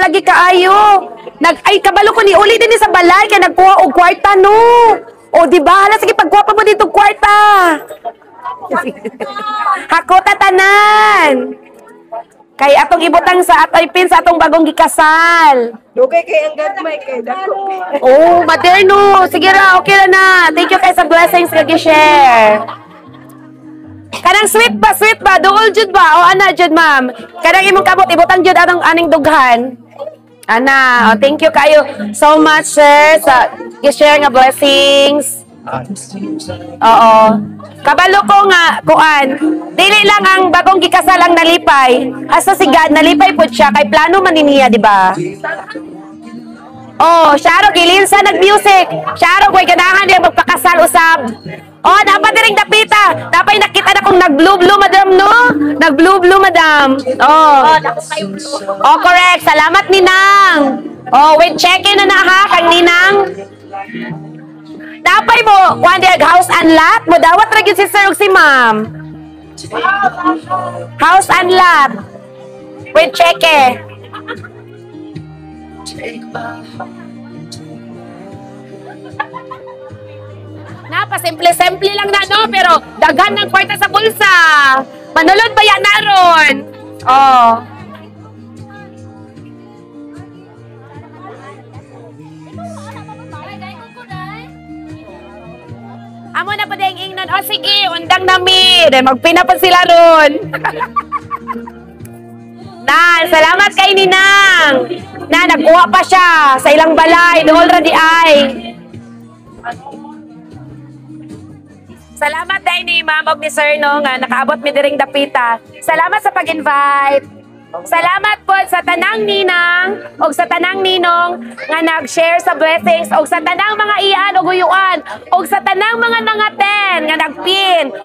lagi kaayo. Ay kabalo ko ni uli din sa balay kay nagkuha og kwarta no. O di ba hala sige pagkuha pa mo dito kwarta. Hako tanan. Kay atong ibutang sa atoy pin sa atong bagong gikasal. Dugay kay ang gagmay kay dako. Oh, materno. Sige ra, okay ra na. Thank you kay sa blessings kag i-share. Kanang sweet ba? Duol jud ba? O ana jud ma'am. Kanang imong kabot ibutang jud atong aning dughan. Ana, oh, thank you kayo so much sir sa i-share nga blessings. Oo. Kabalo ko nga kuan. Dili lang ang bagong gikasal ang nalipay. Asa si God nalipay pud siya kay plano man niya, di ba? Oh, Sharo gilinsa nag-music. Sharo koy ganahan niya magpakasal usab. Oh, dapat diring dapita. Dapat nakita na kong nag-blue madam no? Nag-blue madam. Oh. Oh, correct. Salamat Ninang. Oh, wait, check-in na ha kang Ninang. Napay mo, Wonder House and Lot. Mo dawat ra gyud si sir ug si ma'am. House and Lot. Wait, check eh. Simple lang na no, pero daghan ng kwarta sa bulsa. Manulod ba yan naron? Oh. Amo na pa ding ingnon. O sige, undang nami. Dahil magpina pa sila ron. Na, salamat kay Ninang. Na, nagkuha pa siya sa ilang balay. Dool ra di ay. Salamat dahil ni Ma'am og ni Sir no, nga nakaabot mi diring dapita. Salamat sa pag-invite. Salamat po sa tanang ninang o sa tanang ninong nga nag-share sa blessings o sa tanang mga iyan o guyuan o sa tanang mga nangaten nga nagpin